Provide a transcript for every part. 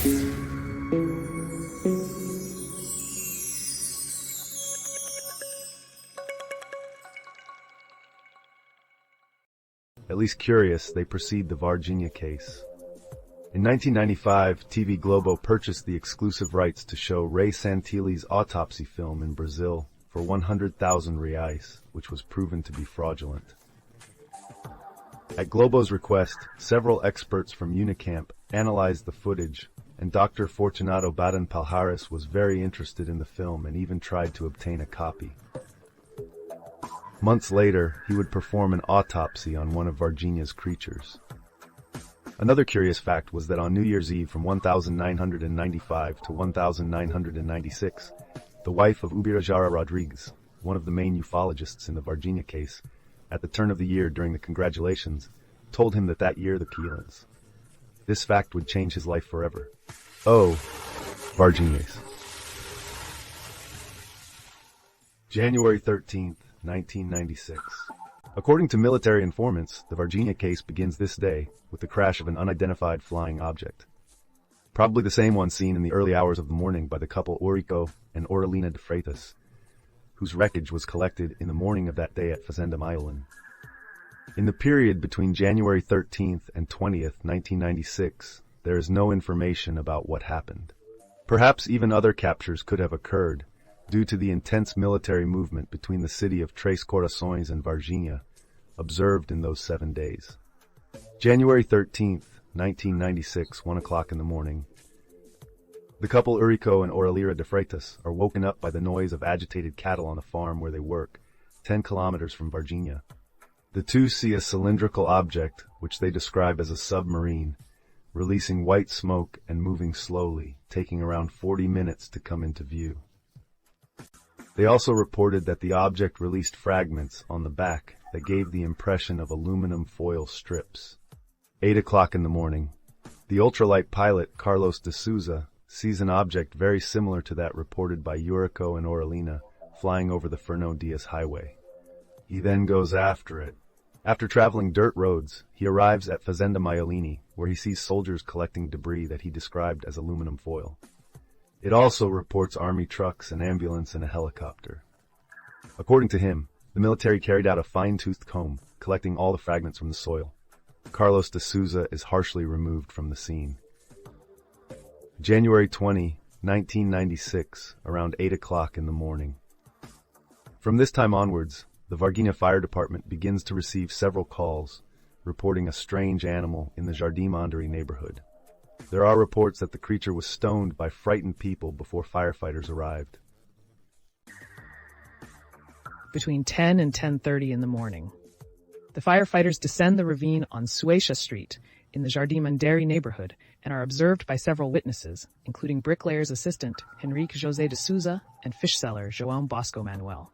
At least curious, they proceed the Varginha case. In 1995, TV Globo purchased the exclusive rights to show Ray Santilli's autopsy film in Brazil for 100,000 reais, which was proven to be fraudulent. At Globo's request, several experts from Unicamp analyzed the footage, and Dr. Fortunato Baden Palhares was very interested in the film and even tried to obtain a copy. Months later, he would perform an autopsy on one of Varginha's creatures. Another curious fact was that on New Year's Eve from 1995 to 1996, the wife of Ubirajara Rodrigues, one of the main ufologists in the Varginha case, at the turn of the year during the congratulations, told him that year the killings. This fact would change his life forever. Oh, Varginhas. January 13th, 1996. According to military informants, the Varginha case begins this day with the crash of an unidentified flying object. Probably the same one seen in the early hours of the morning by the couple Eurico and Aurelina de Freitas, whose wreckage was collected in the morning of that day at Fazenda Maiolin. In the period between January 13th and 20th, 1996, there is no information about what happened. Perhaps even other captures could have occurred, due to the intense military movement between the city of Três Corações and Varginha, observed in those 7 days. January 13th, 1996, 1 o'clock in the morning. The couple Eurico and Aurelina de Freitas are woken up by the noise of agitated cattle on a farm where they work, 10 kilometers from Varginha. The two see a cylindrical object, which they describe as a submarine, releasing white smoke and moving slowly, taking around 40 minutes to come into view. They also reported that the object released fragments on the back that gave the impression of aluminum foil strips. 8 o'clock in the morning. The ultralight pilot, Carlos de Souza, sees an object very similar to that reported by Eurico and Aurelina flying over the Fernão Dias highway. He then goes after it. After traveling dirt roads, he arrives at Fazenda Maiolini, where he sees soldiers collecting debris that he described as aluminum foil. It also reports army trucks, an ambulance, and a helicopter. According to him, the military carried out a fine-toothed comb, collecting all the fragments from the soil. Carlos de Souza is harshly removed from the scene. January 20, 1996, around 8 o'clock in the morning. From this time onwards, the Varginha Fire Department begins to receive several calls, reporting a strange animal in the Jardim Anderi neighborhood. There are reports that the creature was stoned by frightened people before firefighters arrived. Between 10 and 10:30 in the morning, the firefighters descend the ravine on Suecia Street in the Jardim Anderi neighborhood and are observed by several witnesses, including bricklayer's assistant Henrique José de Souza and fish seller João Bosco Manuel.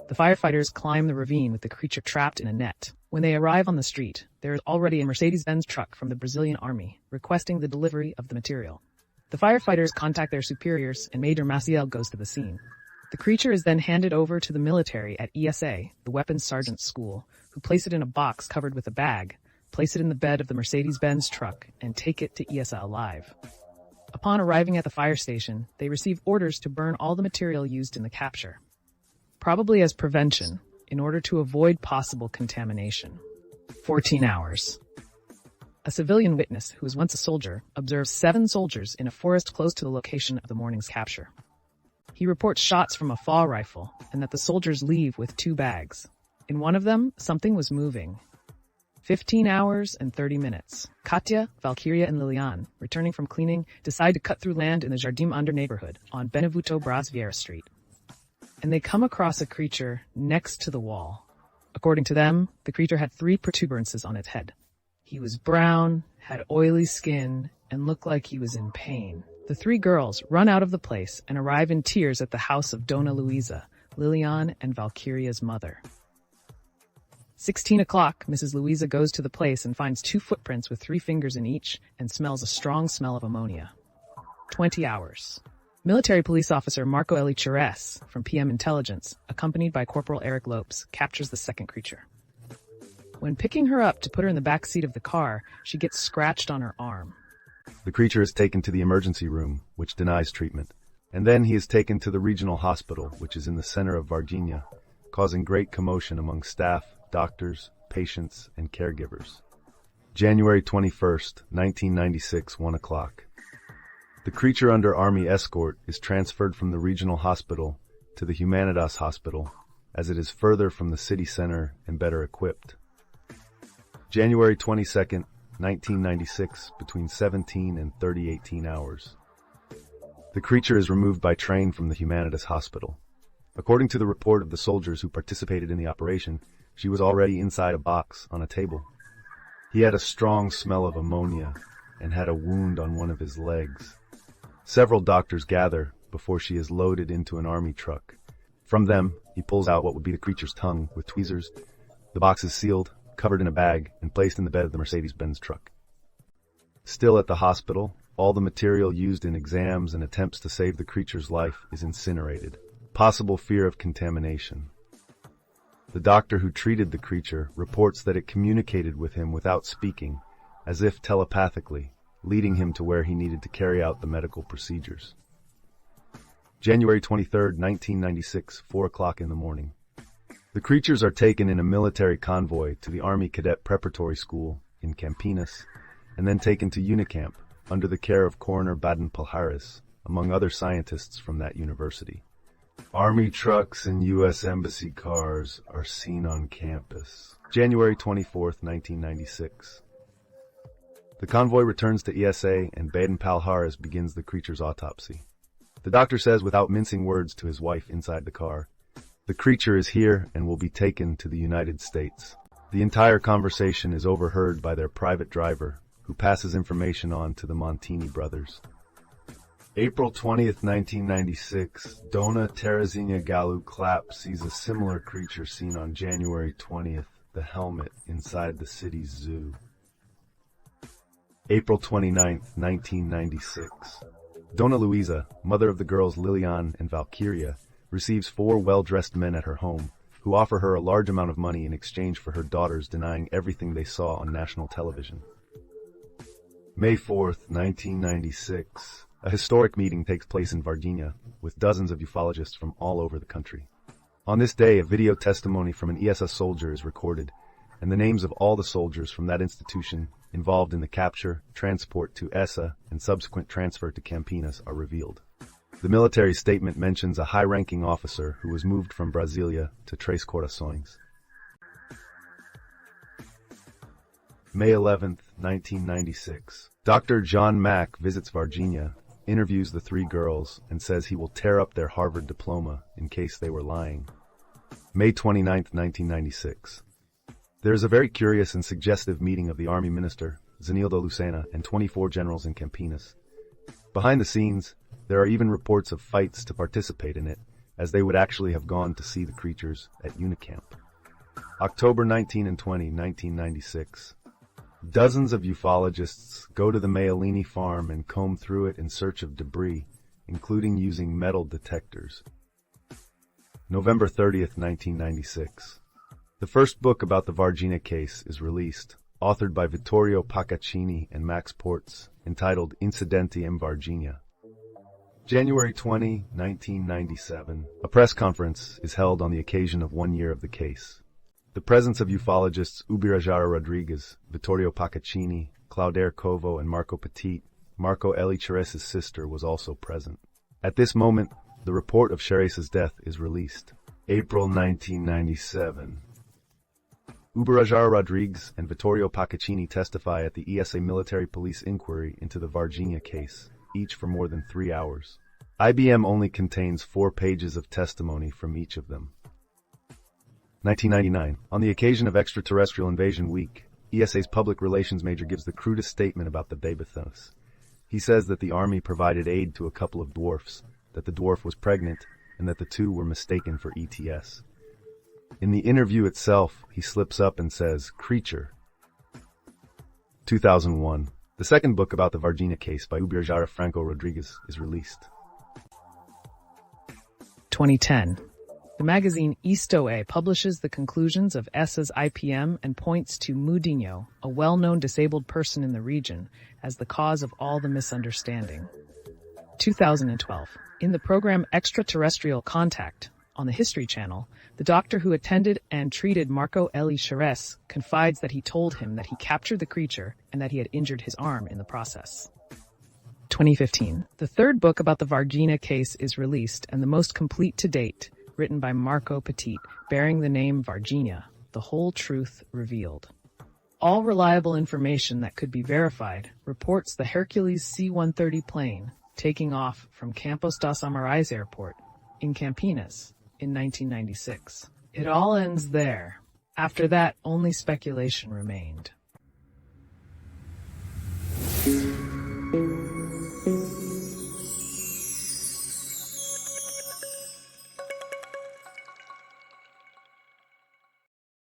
The firefighters climb the ravine with the creature trapped in a net. When they arrive on the street, there is already a Mercedes-Benz truck from the Brazilian army requesting the delivery of the material. The firefighters contact their superiors and Major Maciel goes to the scene. The creature is then handed over to the military at ESA, the weapons sergeant's school, who place it in a box covered with a bag, place it in the bed of the Mercedes-Benz truck, and take it to ESA alive. Upon arriving at the fire station, they receive orders to burn all the material used in the capture, probably as prevention, in order to avoid possible contamination. 14 hours. A civilian witness, who was once a soldier, observes 7 soldiers in a forest close to the location of the morning's capture. He reports shots from a fall rifle and that the soldiers leave with 2 bags. In one of them, something was moving. 15 hours and 30 minutes. Katia, Valkyria, and Lilian, returning from cleaning, decide to cut through land in the Jardim Anderi neighborhood on Benevuto Braz Vieira Street. And they come across a creature next to the wall. According to them, the creature had 3 protuberances on its head. He was brown, had oily skin, and looked like he was in pain. The 3 girls run out of the place and arrive in tears at the house of Dona Luisa, Lilian, and Valkyria's mother. 16 o'clock, Mrs. Luisa goes to the place and finds 2 footprints with 3 fingers in each and smells a strong smell of ammonia. 20 hours. Military police officer Marco Eli Chires from PM Intelligence, accompanied by Corporal Eric Lopes, captures the second creature. When picking her up to put her in the back seat of the car, she gets scratched on her arm. The creature is taken to the emergency room, which denies treatment, and then he is taken to the regional hospital, which is in the center of Varginha, causing great commotion among staff, doctors, patients, and caregivers. January 21st, 1996, 1 o'clock. The creature under army escort is transferred from the regional hospital to the Humanitas hospital, as it is further from the city center and better equipped. January 22nd, 1996, between 17 and 30:18 hours. The creature is removed by train from the Humanitas hospital. According to the report of the soldiers who participated in the operation, she was already inside a box on a table. He had a strong smell of ammonia and had a wound on one of his legs. Several doctors gather before she is loaded into an army truck. From them, he pulls out what would be the creature's tongue with tweezers. The box is sealed, covered in a bag, and placed in the bed of the Mercedes-Benz truck. Still at the hospital, all the material used in exams and attempts to save the creature's life is incinerated. Possible fear of contamination. The doctor who treated the creature reports that it communicated with him without speaking, as if telepathically, leading him to where he needed to carry out the medical procedures. January 23rd, 1996, 4 o'clock in the morning. The creatures are taken in a military convoy to the Army Cadet Preparatory School in Campinas, and then taken to Unicamp under the care of Coroner Baden Palhares, among other scientists from that university. Army trucks and U.S. Embassy cars are seen on campus. January 24th, 1996. The convoy returns to ESA and Baden Palhares begins the creature's autopsy. The doctor says without mincing words to his wife inside the car, "The creature is here and will be taken to the United States." The entire conversation is overheard by their private driver, who passes information on to the Montini brothers. April 20th, 1996, Dona Terezinha Galu Clapp sees a similar creature seen on January 20th, the helmet inside the city's zoo. April 29th, 1996. Dona Luisa, mother of the girls Lilian and Valkyria, receives 4 well-dressed men at her home, who offer her a large amount of money in exchange for her daughters denying everything they saw on national television. May 4th, 1996. A historic meeting takes place in Varginha, with dozens of ufologists from all over the country. On this day, a video testimony from an ESSA soldier is recorded, and the names of all the soldiers from that institution involved in the capture, transport to ESSA, and subsequent transfer to Campinas are revealed. The military statement mentions a high-ranking officer who was moved from Brasilia to Três Corações. May 11th, 1996. Dr. John Mack visits Varginha, interviews the 3 girls, and says he will tear up their Harvard diploma in case they were lying. May 29th, 1996. There is a very curious and suggestive meeting of the Army Minister, Zenildo Lucena, and 24 generals in Campinas. Behind the scenes, there are even reports of fights to participate in it, as they would actually have gone to see the creatures at Unicamp. October 19 and 20, 1996. Dozens of ufologists go to the Mayalini farm and comb through it in search of debris, including using metal detectors. November 30th, 1996. The first book about the Varginha case is released, authored by Vittorio Paccaccini and Max Portz, entitled Incidenti in Varginha. January 20, 1997. A press conference is held on the occasion of 1 year of the case. The presence of ufologists Ubirajara Rodriguez, Vittorio Paccaccini, Clauder Covo, and Marco Petit, Marco Eli Cheresa's sister, was also present. At this moment, the report of Cheresa's death is released. April 1997. Ubirajara Rodriguez and Vittorio Paccaccini testify at the ESA military police inquiry into the Varginha case, each for more than 3 hours. IBM only contains 4 pages of testimony from each of them. 1999. On the occasion of Extraterrestrial Invasion Week, ESA's public relations major gives the crudest statement about the Babythos. He says that the Army provided aid to a couple of dwarfs, that the dwarf was pregnant, and that the 2 were mistaken for ETS. In the interview itself, he slips up and says, "Creature." 2001. The second book about the Varginha case by Ubirajara Franco Rodriguez is released. 2010. The magazine ISSO publishes the conclusions of ESSA's IPM and points to Mudinho, a well-known disabled person in the region, as the cause of all the misunderstanding. 2012. In the program Extraterrestrial Contact on the History Channel, the doctor who attended and treated Marco Eli Charest confides that he told him that he captured the creature and that he had injured his arm in the process. 2015. The third book about the Varginha case is released and the most complete to date, written by Marco Petit, bearing the name Varginha, The Whole Truth Revealed. All reliable information that could be verified reports the Hercules C-130 plane taking off from Campos das Amarais Airport in Campinas in 1996. It all ends there. After that, only speculation remained.